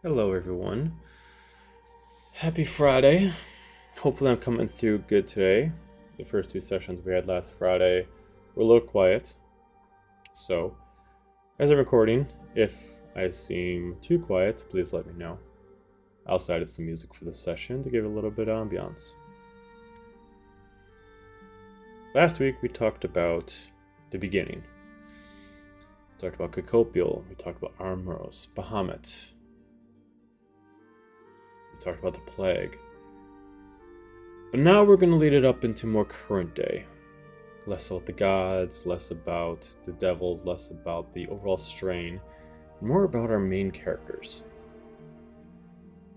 Hello, everyone. Happy Friday. Hopefully, I'm coming through good today. The first two sessions we had last Friday were a little quiet. So, as I'm recording, if I seem too quiet, please let me know. Outside, it's some music for the session to give it a little bit of ambiance. Last week, we talked about the beginning. We talked about Cacopial. We talked about Armros, Bahamut. We talked about the plague. But now we're going to lead it up into more current day. Less about the gods, less about the devils, less about the overall strain, more about our main characters.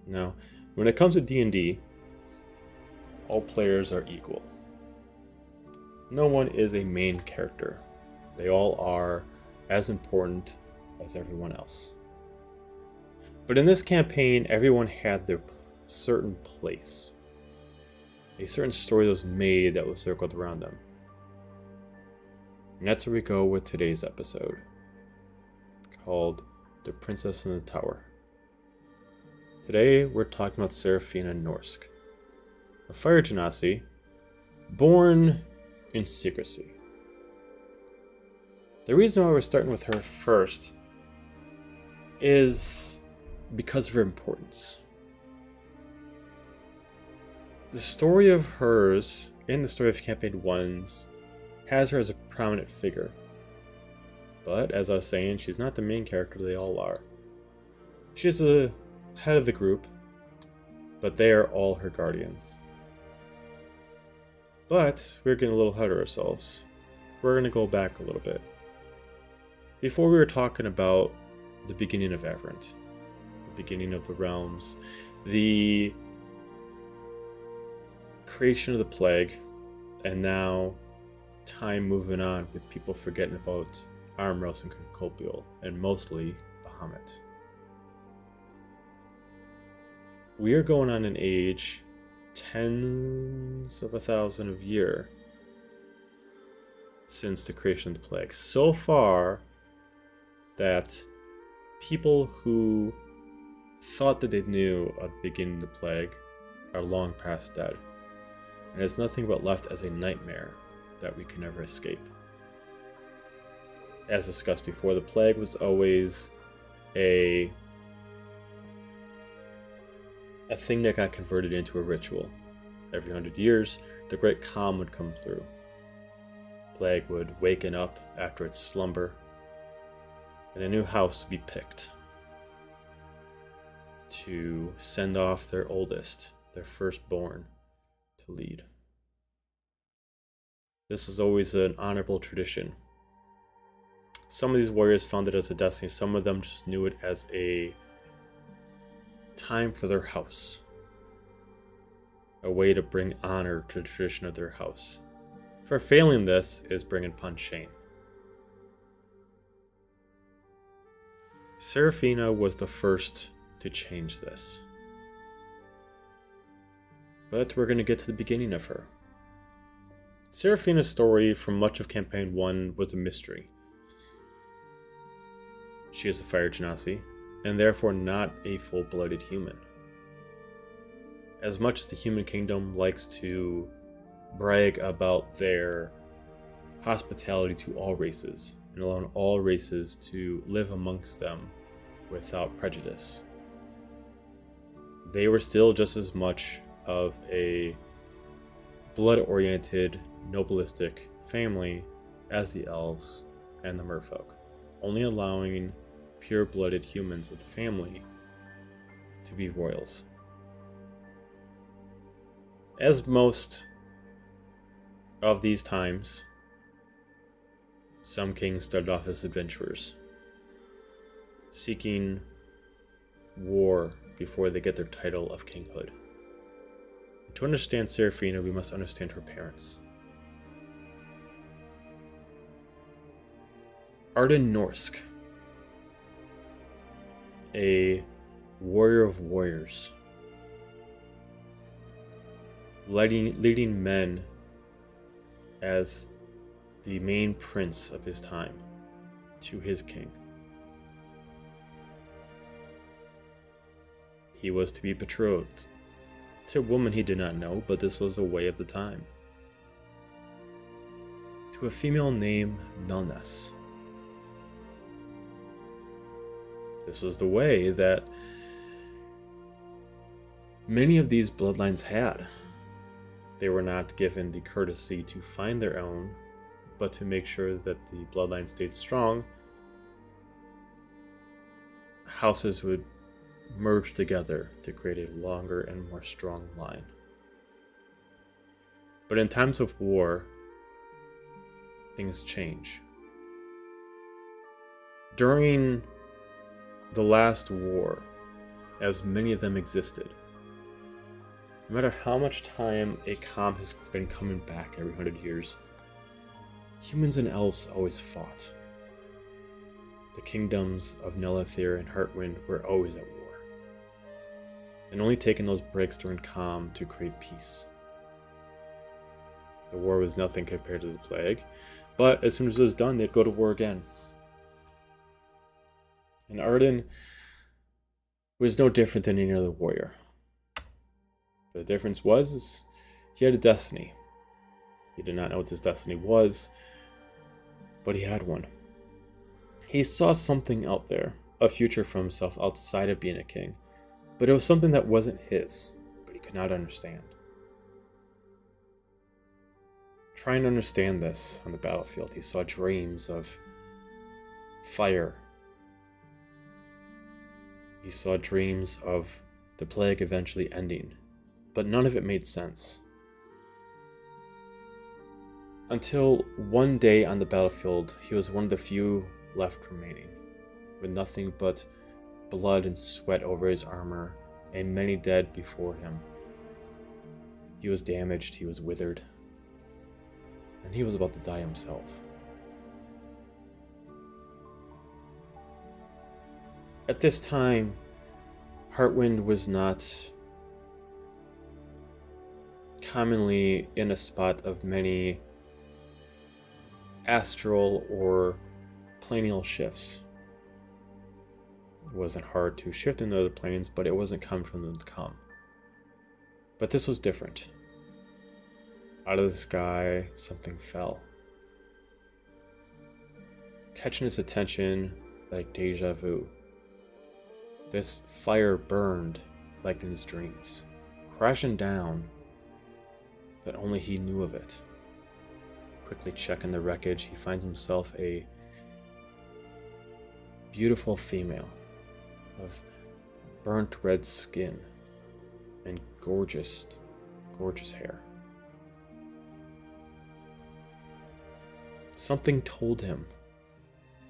Now, when it comes to D&D, all players are equal. No one is a main character. They all are as important as everyone else. But in this campaign, everyone had their certain place. A certain story that was made that was circled around them. And that's where we go with today's episode, called The Princess in the Tower. Today, we're talking about Seraphina Norsk, a fire genasi born in secrecy. The reason why we're starting with her first is because of her importance. The story of hers, in the story of Campaign 1's, has her as a prominent figure. But, as I was saying, she's not the main character they all are. She's the head of the group, but they are all her guardians. But, we're getting a little ahead of ourselves. We're going to go back a little bit. Before we were talking about the beginning of Averant, the beginning of the realms, the creation of the plague, and now time moving on with people forgetting about Armros and Cacopial, and mostly Bahamut. We are going on an age tens of a thousand of year since the creation of the plague. So far that people who thought that they knew of the beginning of the plague are long past dead. And it's nothing but left as a nightmare that we can never escape. As discussed before, the plague was always a thing that got converted into a ritual. Every 100 years, the Great Calm would come through. Plague would waken up after its slumber, and a new house would be picked to send off their oldest, their firstborn, to lead. This was always an honorable tradition. Some of these warriors found it as a destiny, some of them just knew it as a time for their house. A way to bring honor to the tradition of their house. For failing this is bringing upon shame. Seraphina was the first to change this. But we're going to get to the beginning of her. Seraphina's story from much of Campaign 1 was a mystery. She is a fire genasi, and therefore not a full-blooded human. As much as the human kingdom likes to brag about their hospitality to all races, and allowing all races to live amongst them without prejudice, they were still just as much of a blood-oriented, nobilistic family as the elves and the merfolk, only allowing pure-blooded humans of the family to be royals. As most of these times, some kings started off as adventurers, seeking war before they get their title of kinghood. To understand Seraphina, we must understand her parents. Arden Norsk, a warrior of warriors, leading men as the main prince of his time to his king. He was to be betrothed to a woman he did not know, but this was the way of the time. To a female named Nullness. This was the way that many of these bloodlines had. They were not given the courtesy to find their own, but to make sure that the bloodline stayed strong, houses would merge together to create a longer and more strong line. But in times of war, things change. During the last war, as many of them existed, no matter how much time a calm has been coming back every 100 years, humans and elves always fought. The kingdoms of Nelithir and Heartwind were always at war, and only taking those breaks during calm to create peace. The war was nothing compared to the plague, but as soon as it was done, they'd go to war again. And Arden was no different than any other warrior. The difference was he had a destiny. He did not know what his destiny was, but he had one. He saw something out there, a future for himself outside of being a king, but it was something that wasn't his, but he could not understand. Trying to understand this on the battlefield, he saw dreams of fire. He saw dreams of the plague eventually ending, but none of it made sense. Until one day on the battlefield, he was one of the few left remaining, with nothing but blood and sweat over his armor, and many dead before him. He was damaged, he was withered, and he was about to die himself. At this time, Heartwind was not commonly in a spot of many astral or planial shifts. It wasn't hard to shift into other planes, but it wasn't coming from them to come. But this was different. Out of the sky, something fell, catching his attention like deja vu. This fire burned like in his dreams, crashing down, but only he knew of it. Quickly checking the wreckage, he finds himself a beautiful female of burnt red skin and gorgeous, gorgeous hair. Something told him,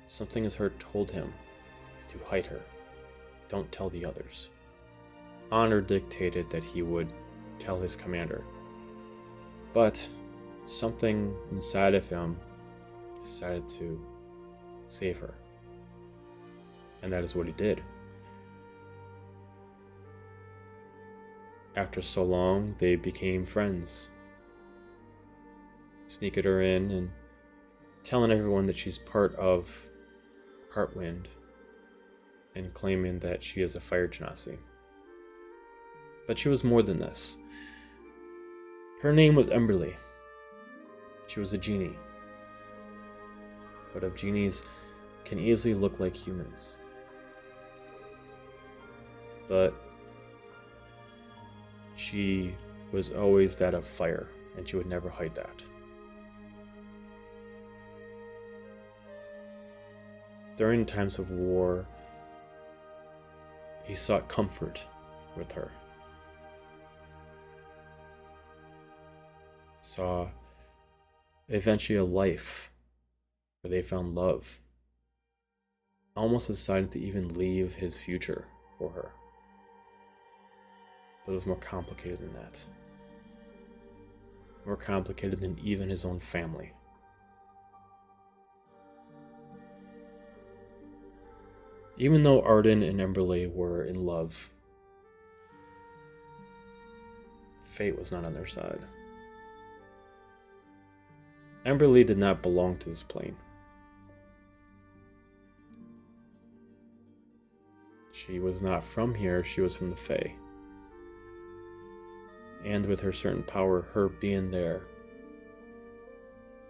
something his heart told him, to hide her. Don't tell the others. Honor dictated that he would tell his commander. But something inside of him decided to save her. And that is what he did. After so long, they became friends. Sneaking her in and telling everyone that she's part of Heartwind and claiming that she is a fire genasi. But she was more than this. Her name was Emberly. She was a genie. But of genies can easily look like humans. But she was always that of fire, and she would never hide that. During times of war, he sought comfort with her. Saw eventually a life where they found love. Almost decided to even leave his future for her. But it was more complicated than that. More complicated than even his own family. Even though Arden and Emberly were in love, fate was not on their side. Emberly did not belong to this plane. She was not from here, she was from the Fae. And with her certain power, her being there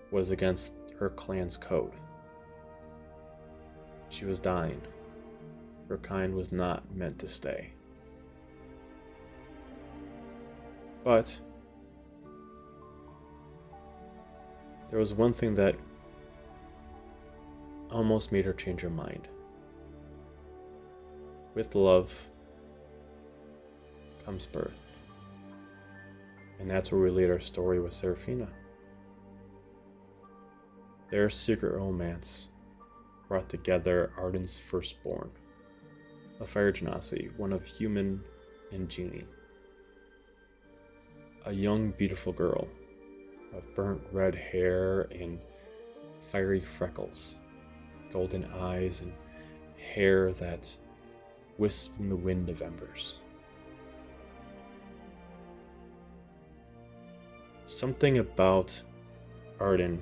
was against her clan's code. She was dying. Her kind was not meant to stay. But there was one thing that almost made her change her mind. With love comes birth. And that's where we lead our story with Seraphina. Their secret romance brought together Arden's firstborn, a fire genasi, one of human and genie. A young, beautiful girl of burnt red hair and fiery freckles, golden eyes, and hair that wisped in the wind of embers. Something about Arden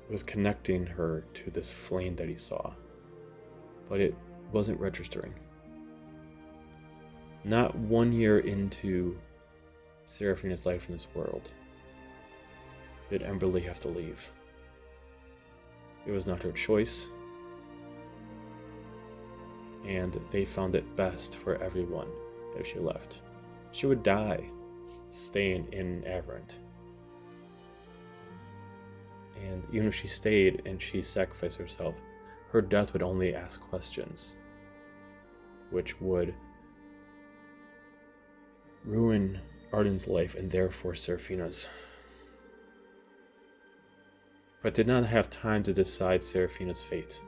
was connecting her to this flame that he saw, but it wasn't registering. Not 1 year into Seraphina's life in this world did Emberly have to leave. It was not her choice, and they found it best for everyone if she left. She would die staying in Averant. And even if she stayed and she sacrificed herself, her death would only ask questions, which would ruin Arden's life and therefore Seraphina's. But did not have time to decide Seraphina's fate.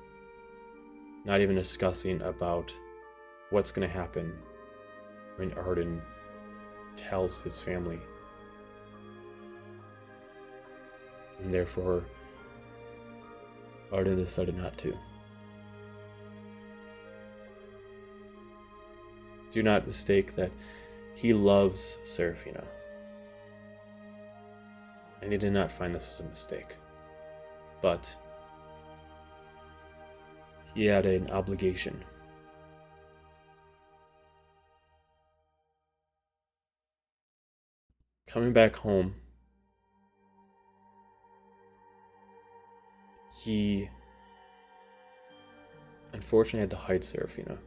Not even discussing about what's going to happen when Arden tells his family. And therefore, Arden decided not to. Do not mistake that he loves Seraphina. And he did not find this as a mistake. But he had an obligation. Coming back home, he unfortunately had to hide Seraphina,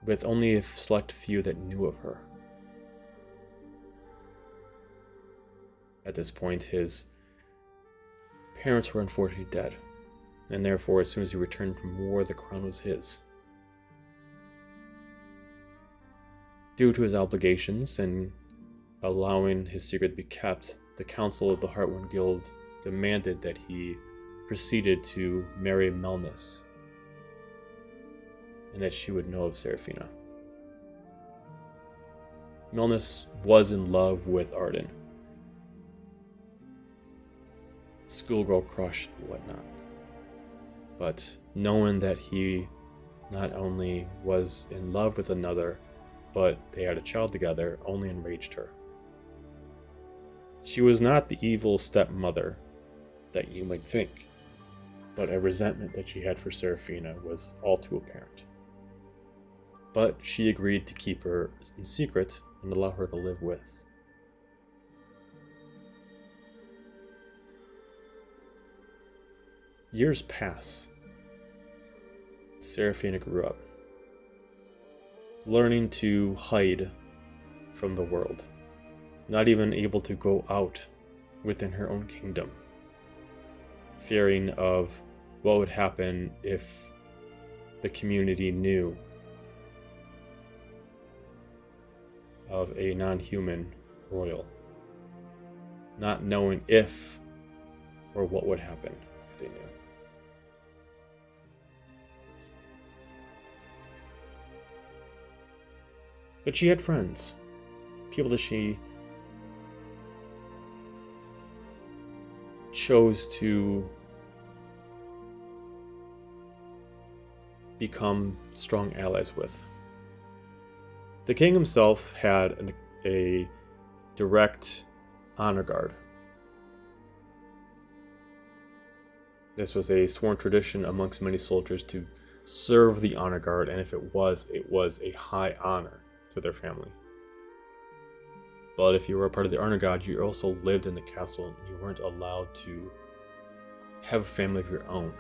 with only a select few that knew of her. At this point, his parents were unfortunately dead, and therefore as soon as he returned from war, the crown was his. Due to his obligations and allowing his secret to be kept, the Council of the Heartworn Guild demanded that he proceeded to marry Melnis, and that she would know of Seraphina. Melnis was in love with Arden. Schoolgirl crush and whatnot. But knowing that he not only was in love with another, but they had a child together, only enraged her. She was not the evil stepmother that you might think, but a resentment that she had for Seraphina was all too apparent. But she agreed to keep her in secret and allow her to live with. Years pass. Seraphina grew up, learning to hide from the world, not even able to go out within her own kingdom, fearing of what would happen if the community knew of a non-human royal, not knowing if or what would happen if they knew. But she had friends, people that she chose to become strong allies with. The king himself had a direct honor guard. This was a sworn tradition amongst many soldiers to serve the honor guard, and if it was a high honor to their family. But if you were a part of the honor guard, you also lived in the castle, and you weren't allowed to have a family of your own.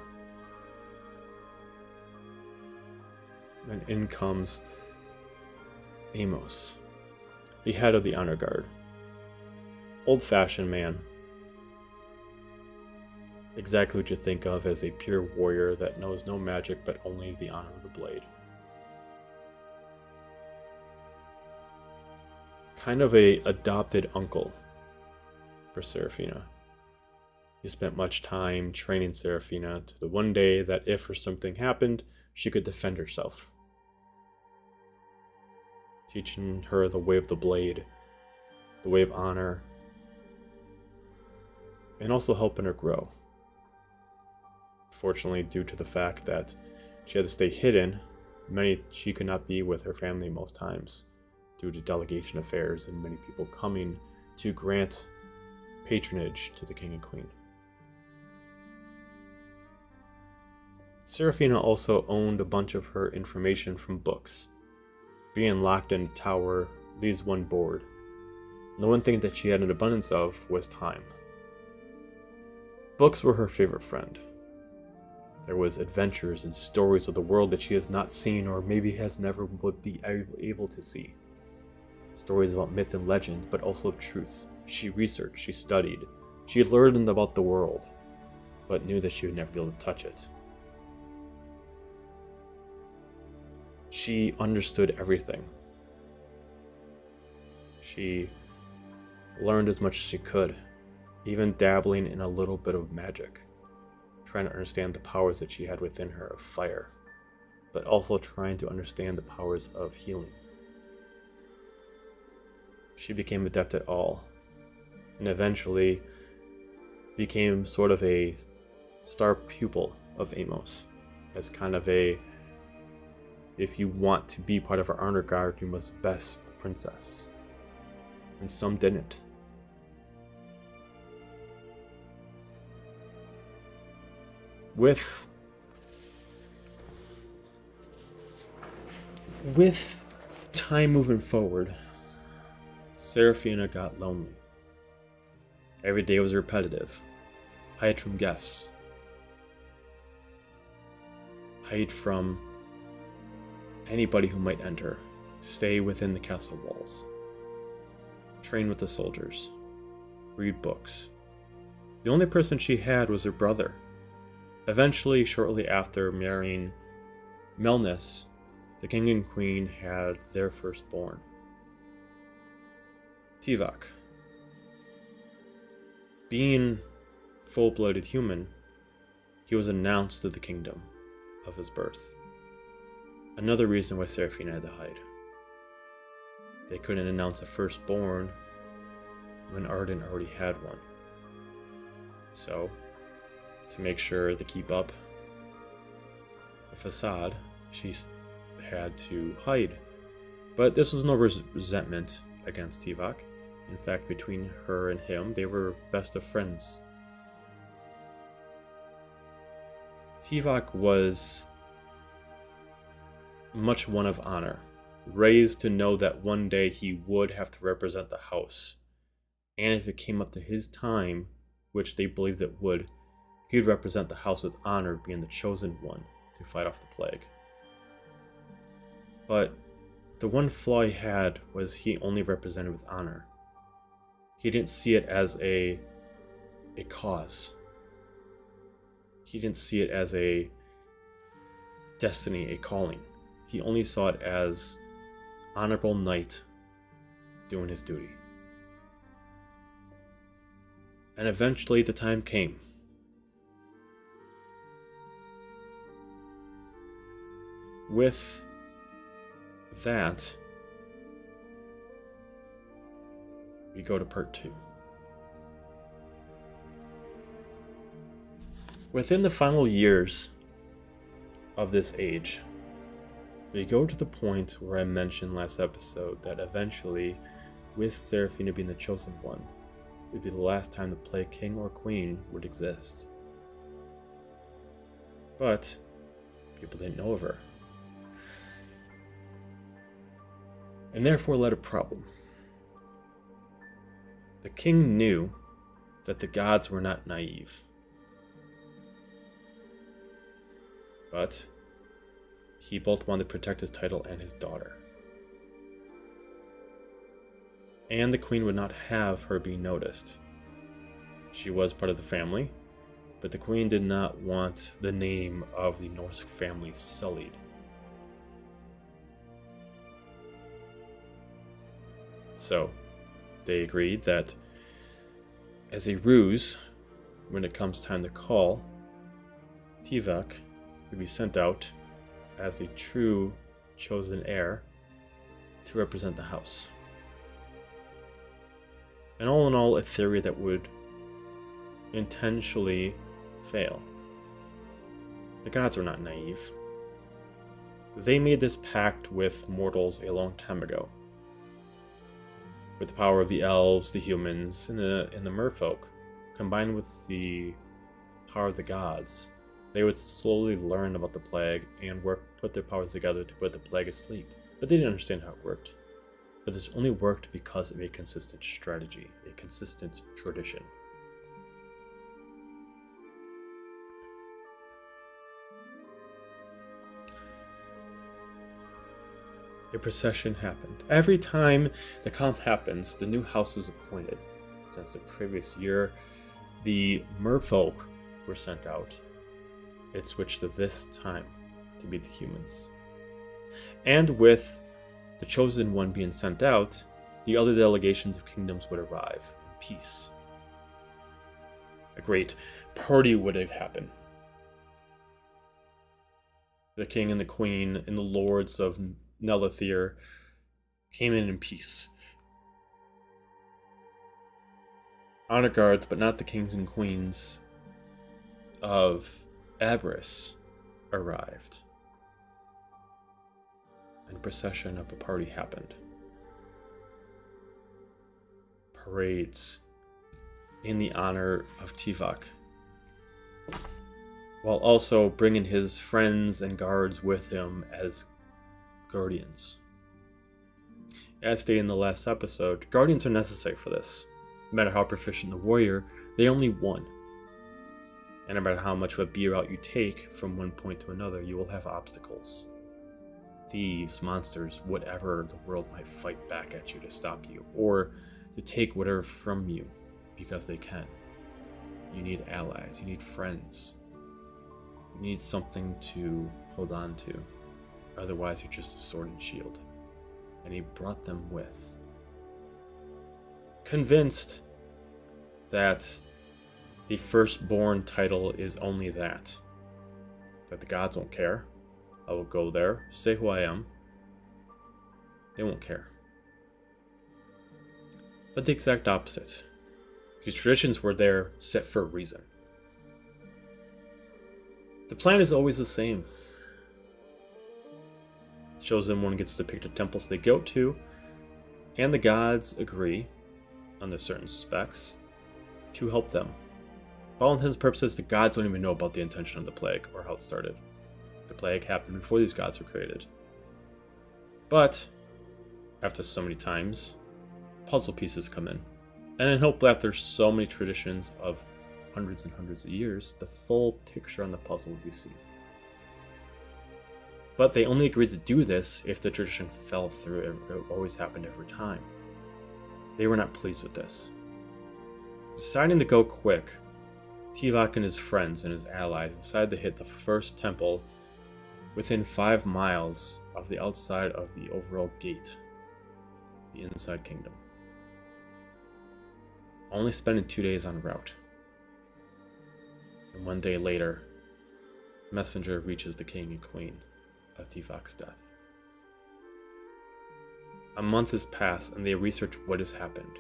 And in comes Amos, the head of the honor guard. Old-fashioned man. Exactly what you think of as a pure warrior that knows no magic but only the honor of the blade. Kind of a adopted uncle for Seraphina. He spent much time training Seraphina to the one day that if or something happened, she could defend herself. Teaching her the way of the blade, the way of honor, and also helping her grow. Fortunately, due to the fact that she had to stay hidden, she could not be with her family most times, due to delegation affairs and many people coming to grant patronage to the king and queen. Seraphina also owned a bunch of her information from books. Being locked in a tower leaves one bored. And the one thing that she had an abundance of was time. Books were her favorite friend. There was adventures and stories of the world that she has not seen or maybe has never would be able to see. Stories about myth and legend, but also of truth. She researched, she studied, she learned about the world, but knew that she would never be able to touch it. She understood everything. She learned as much as she could, even dabbling in a little bit of magic, trying to understand the powers that she had within her of fire, but also trying to understand the powers of healing. She became adept at all, and eventually became sort of a star pupil of Amos, as kind of a, if you want to be part of our honor guard, you must best the princess. And some didn't. With time moving forward, Seraphina got lonely. Every day was repetitive. Hide from guests. Hide from anybody who might enter. Stay within the castle walls. Train with the soldiers. Read books. The only person she had was her brother. Eventually, shortly after marrying Melnis, the king and queen had their firstborn, Tivak. Being full-blooded human, he was announced to the kingdom of his birth. Another reason why Seraphina had to hide. They couldn't announce a firstborn when Arden already had one. So, to make sure to keep up the facade, she had to hide. But this was no resentment against Tivak. In fact, between her and him, they were best of friends. Tivak was much one of honor, raised to know that one day he would have to represent the house. And if it came up to his time, which they believed it would, he would represent the house with honor, being the chosen one to fight off the plague. But the one flaw he had was he only represented with honor. He didn't see it as a cause. He didn't see it as a destiny, a calling. He only saw it as honorable knight doing his duty. And eventually the time came. With that, we go to part 2. Within the final years of this age, we go to the point where I mentioned last episode that eventually, with Seraphina being the chosen one, it would be the last time the plague king or queen would exist. But people didn't know of her. And therefore led a problem. The king knew that the gods were not naive. But he both wanted to protect his title and his daughter. And the queen would not have her be noticed. She was part of the family, but the queen did not want the name of the Norse family sullied. So, they agreed that as a ruse, when it comes time to call, Tivak would be sent out as the true chosen heir to represent the house. And all in all, a theory that would intentionally fail. The gods were not naive. They made this pact with mortals a long time ago. With the power of the elves, the humans, and the merfolk, combined with the power of the gods, they would slowly learn about the plague and put their powers together to put the plague asleep. But they didn't understand how it worked. But this only worked because of a consistent strategy, a consistent tradition. A procession happened. Every time the calm happens, the new house is appointed. Since the previous year, the merfolk were sent out. It switched to this time to be the humans. And with the chosen one being sent out, the other delegations of kingdoms would arrive in peace. A great party would have happened. The king and the queen and the lords of Nelithir came in peace. Honor guards, but not the kings and queens of Aberys, arrived. And a procession of the party happened. Parades in the honor of Tivak, while also bringing his friends and guards with him as guardians. As stated in the last episode, guardians are necessary for this. No matter how proficient the warrior, they only one. And no matter how much of a beer out you take from one point to another, you will have obstacles. Thieves, monsters, whatever the world might fight back at you to stop you, or to take whatever from you because they can. You need allies, you need friends. You need something to hold on to. Otherwise, you're just a sword and shield. And he brought them with. Convinced that the firstborn title is only that the gods won't care. I will go there, say who I am. They won't care. But the exact opposite. These traditions were there set for a reason. The plan is always the same. Chosen one gets to pick the temples they go to, and the gods agree, under certain specs, to help them. For all intents and purposes, the gods don't even know about the intention of the plague or how it started. The plague happened before these gods were created. But, after so many times, puzzle pieces come in. And in hope that after so many traditions of hundreds and hundreds of years, the full picture on the puzzle would be seen. But they only agreed to do this if the tradition fell through. It always happened every time. They were not pleased with this. Deciding to go quick, Tivak and his friends and his allies decided to hit the first temple within 5 miles of the outside of the overall gate, the inside kingdom. Only spending 2 days en route. And 1 day later, a messenger reaches the king and queen of Tivak's death. A month has passed and they research what has happened.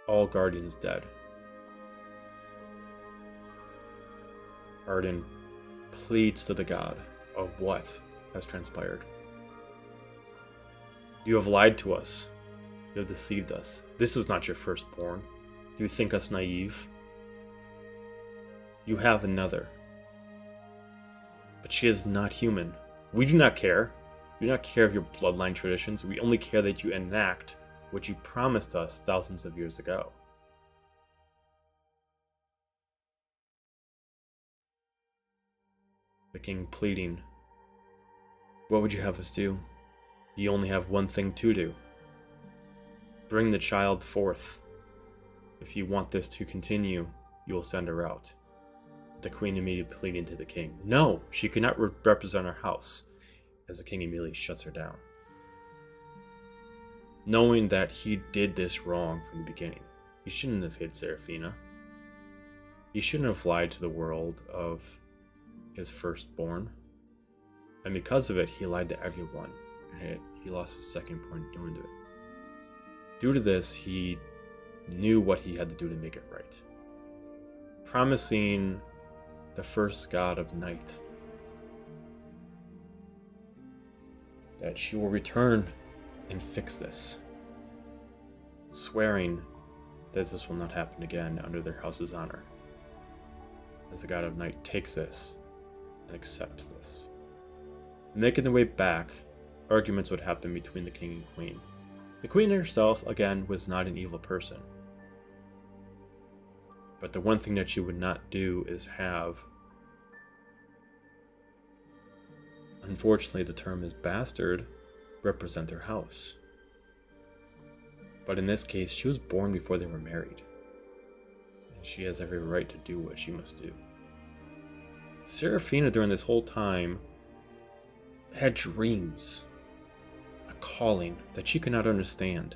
All guardians dead. Arden pleads to the god of what has transpired. You have lied to us. You have deceived us. This is not your firstborn. Do you think us naive? You have another. But she is not human. We do not care. We do not care of your bloodline traditions. We only care that you enact what you promised us thousands of years ago. The king pleading, what would you have us do? You only have one thing to do. Bring the child forth. If you want this to continue, you will send her out. The queen immediately pleading to the king, no, she cannot represent our house, as the king immediately shuts her down. Knowing that he did this wrong from the beginning, he shouldn't have hid Seraphina. He shouldn't have lied to the world of his firstborn. And because of it, he lied to everyone. And he lost his second-born doing it. Due to this, he knew what he had to do to make it right. Promising the first god of night that she will return and fix this. Swearing that this will not happen again under their house's honor. As the god of night takes this and accepts this. Making their way back, arguments would happen between the king and queen. The queen herself, again, was not an evil person. But the one thing that she would not do is have, unfortunately the term is bastard, represent their house. But in this case, she was born before they were married. And she has every right to do what she must do. Seraphina, during this whole time, had dreams, a calling that she could not understand.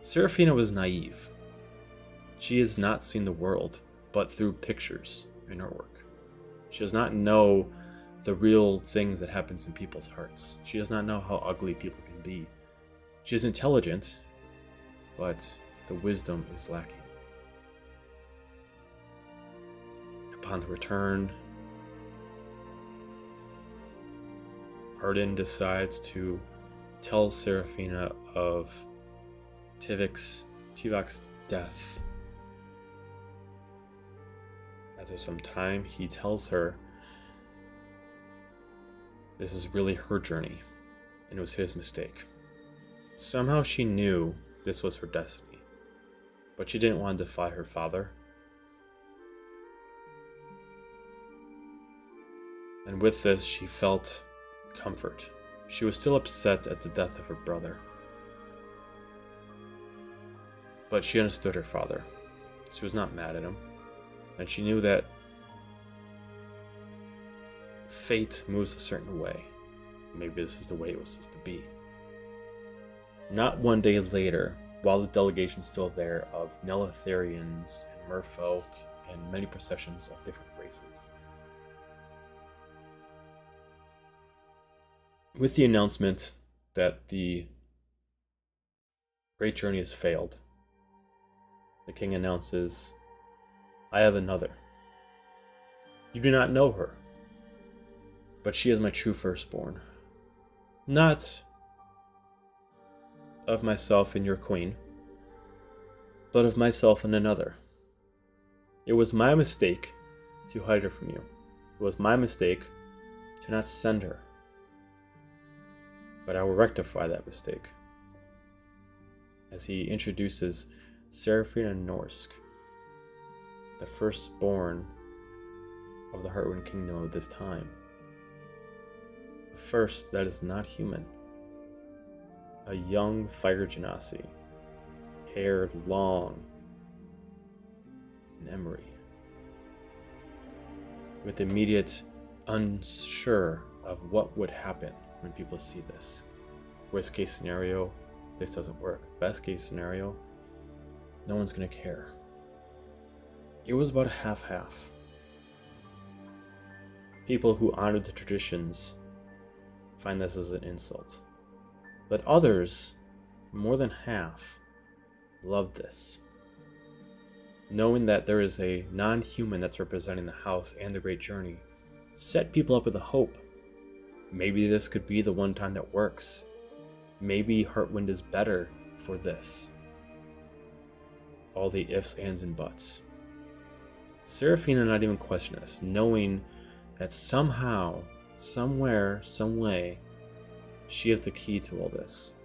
Seraphina was naive. She has not seen the world but through pictures in artwork. She does not know the real things that happens in people's hearts. She does not know how ugly people can be. She is intelligent, but the wisdom is lacking. Upon the return, Arden decides to tell Seraphina of Tivok's death. After some time, he tells her this is really her journey, and it was his mistake. Somehow she knew this was her destiny, but she didn't want to defy her father. And with this, she felt comfort. She was still upset at the death of her brother, but she understood her father. She was not mad at him, and she knew that fate moves a certain way. Maybe this is the way it was supposed to be. Not one day later, while the delegation is still there of Nelitharians and merfolk and many processions of different races, with the announcement that the great journey has failed, the king announces, I have another. You do not know her, but she is my true firstborn. Not of myself and your queen, but of myself and another. It was my mistake to hide her from you. It was my mistake to not send her. But I will rectify that mistake. As he introduces Seraphina Norsk, the firstborn of the Heartwind Kingdom of this time. The first that is not human. A young fire genasi, hair long and emery, with immediate unsure of what would happen when people see this. Worst case scenario, this doesn't work. Best case scenario, no one's gonna care. It was about a half-half. People who honored the traditions find this as an insult. But others, more than half, love this. Knowing that there is a non-human that's representing the house and the great journey, set people up with a hope. Maybe this could be the one time that works. Maybe Heartwind is better for this. All the ifs, ands, and buts. Seraphina not even question this, knowing that somehow, somewhere, some way, she is the key to all this,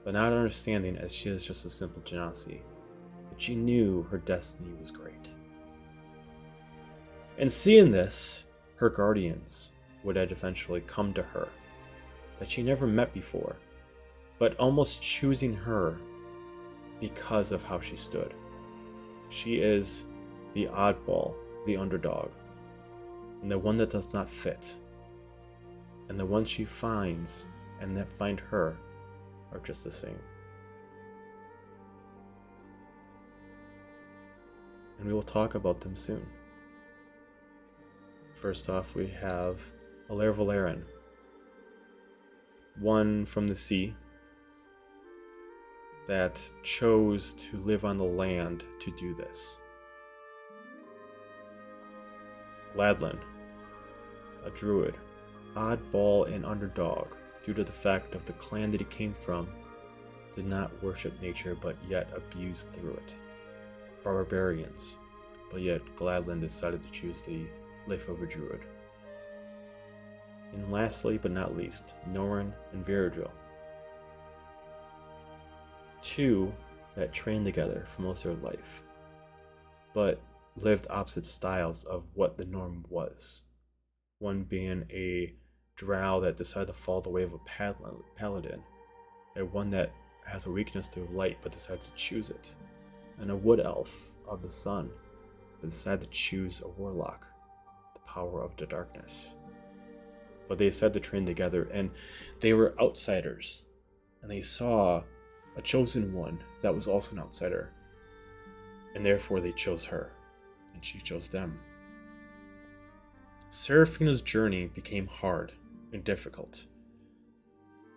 but not understanding as she is just a simple genasi. But she knew her destiny was great. And seeing this, her guardians would eventually come to her, that she never met before, but almost choosing her because of how she stood. She is the oddball, the underdog, and the one that does not fit. And the ones she finds and that find her are just the same. And we will talk about them soon. First off, we have Valerian, one from the sea that chose to live on the land to do this. Gladlin, a druid, oddball and underdog due to the fact of the clan that he came from did not worship nature but yet abused through it. Barbarians, but yet Gladlin decided to choose the life of a druid. And lastly but not least, Norrin and Viridril, two that trained together for most of their life, but lived opposite styles of what the norm was. One being a drow that decided to follow the way of a paladin, and one that has a weakness to light but decides to choose it, and a wood elf of the sun that decided to choose a warlock, the power of the darkness. But they decided to train together, and they were outsiders, and they saw a chosen one that was also an outsider, and therefore they chose her, and she chose them. Seraphina's journey became hard and difficult,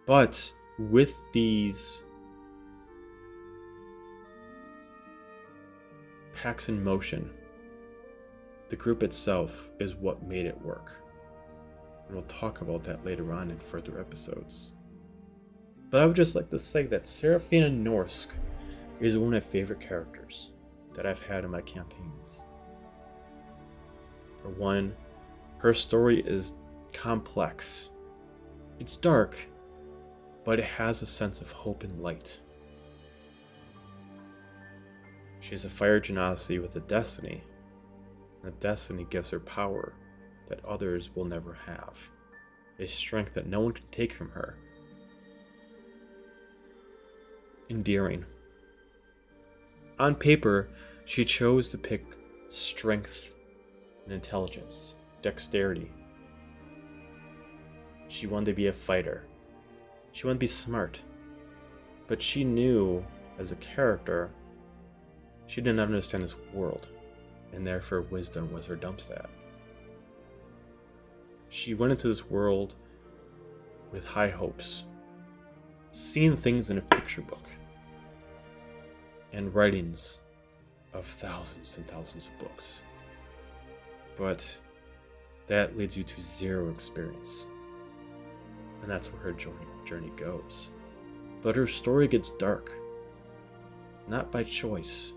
but with these packs in motion, the group itself is what made it work. And we'll talk about that later on in further episodes. But I would just like to say that Seraphina Norsk is one of my favorite characters that I've had in my campaigns. For one, her story is complex. It's dark, but it has a sense of hope and light. She's a fire genasi with a destiny, and the destiny gives her power that others will never have, a strength that no one can take from her. Endearing. On paper, she chose to pick strength and intelligence, dexterity. She wanted to be a fighter. She wanted to be smart. But she knew, as a character, she didn't understand this world, and therefore wisdom was her dump stat. She went into this world with high hopes, seeing things in a picture book, and writings of thousands and thousands of books. But that leads you to zero experience, and that's where her journey goes. But her story gets dark, not by choice,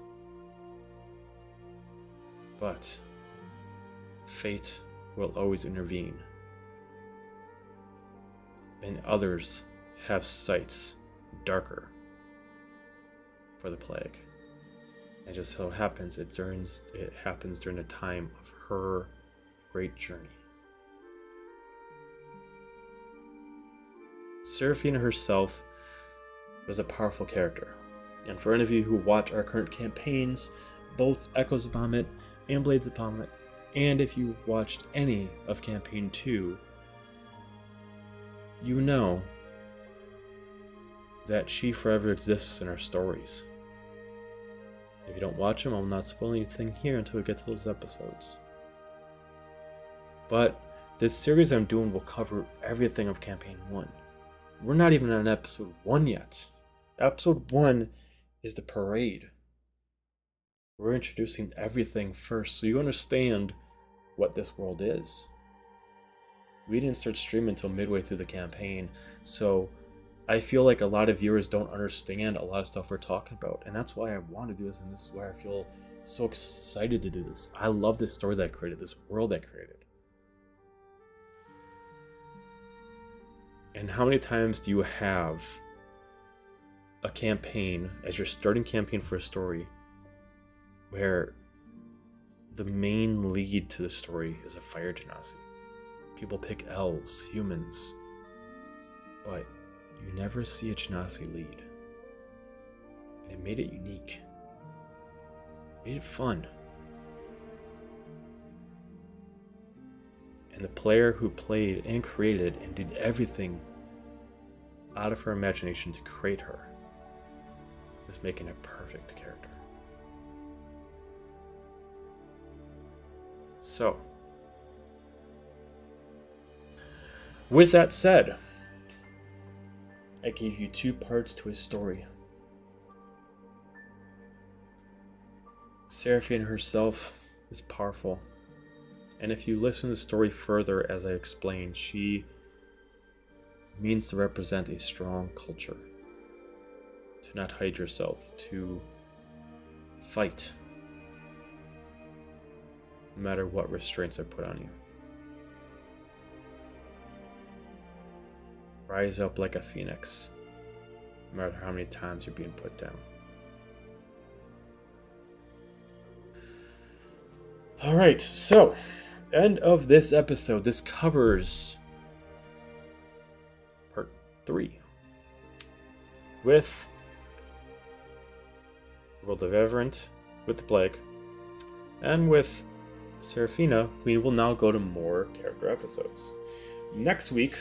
but fate will always intervene, and others have sights darker for the plague. And just so happens it happens during the time of her great journey. Seraphina herself was a powerful character, and for any of you who watch our current campaigns, both Echoes of Bahamut and Blades of Bahamut, and if you watched any of Campaign 2, you know that she forever exists in our stories. If you don't watch them, I'll not spoil anything here until we get to those episodes. But this series I'm doing will cover everything of Campaign 1. We're not even on Episode 1 yet. Episode 1 is the parade. We're introducing everything first so you understand what this world is. We didn't start streaming until midway through the campaign, so I feel like a lot of viewers don't understand a lot of stuff we're talking about, and that's why I want to do this, and this is why I feel so excited to do this. I love this story that I created, this world I created. And how many times do you have a campaign as your starting campaign for a story where the main lead to the story is a fire genasi? People pick elves, humans, but you never see a genasi lead. And it made it unique. It made it fun. And the player who played and created and did everything out of her imagination to create her was making a perfect character. So, with that said, I gave you 2 parts to his story. Seraphina herself is powerful. And if you listen to the story further, as I explained, she means to represent a strong culture. To not hide yourself, to fight, no matter what restraints are put on you. Rise up like a phoenix, no matter how many times you're being put down. Alright, so, end of this episode. This covers part 3 with World of Averant, with the Plague, and with Seraphina. We will now go to more character episodes. Next week,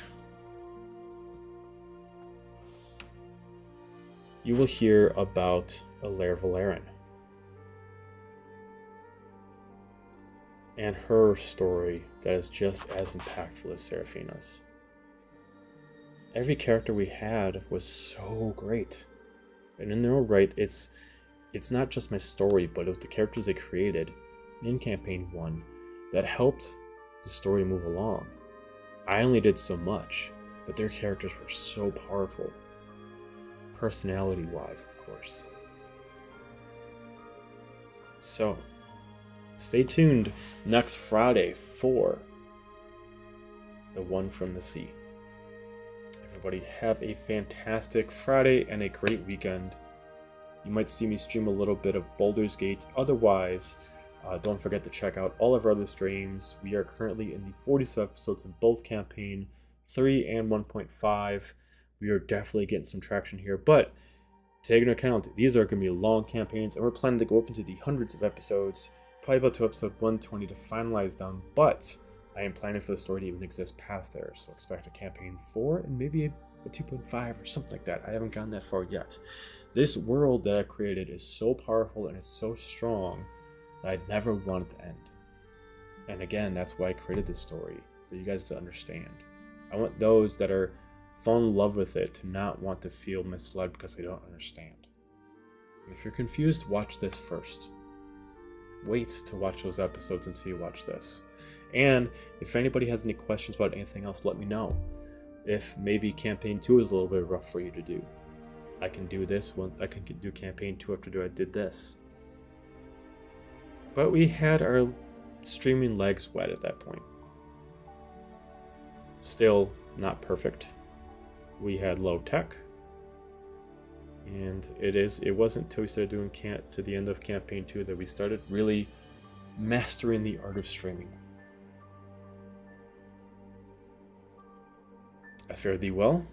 you will hear about Alaire Valerian and her story that is just as impactful as Seraphina's. Every character we had was so great. And in their own right, it's not just my story, but it was the characters they created in Campaign 1 that helped the story move along. I only did so much, but their characters were so powerful. Personality-wise, of course. So, stay tuned next Friday for The One from the Sea. Everybody have a fantastic Friday and a great weekend. You might see me stream a little bit of Baldur's Gate. Otherwise, don't forget to check out all of our other streams. We are currently in the 47 episodes in both Campaign 3 and 1.5. We are definitely getting some traction here, but take into account, these are going to be long campaigns, and we're planning to go up into the hundreds of episodes, probably about to episode 120 to finalize them, but I am planning for the story to even exist past there, so expect a Campaign 4 and maybe a 2.5 or something like that. I haven't gotten that far yet. This world that I created is so powerful and it's so strong that I never want it to end. And again, that's why I created this story, for you guys to understand. I want those that are fall in love with it to not want to feel misled because they don't understand. And if you're confused, watch this first. Wait to watch those episodes until you watch this. And if anybody has any questions about anything else, let me know. If maybe Campaign 2 is a little bit rough for you to do, I can do this one. I can do Campaign 2 after I did this. But we had our streaming legs wet at that point. Still not perfect. We had low tech, and it wasn't until we started doing to the end of Campaign 2 that we started really mastering the art of streaming. I fare thee well,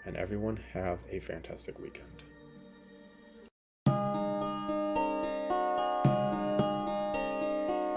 and everyone have a fantastic weekend.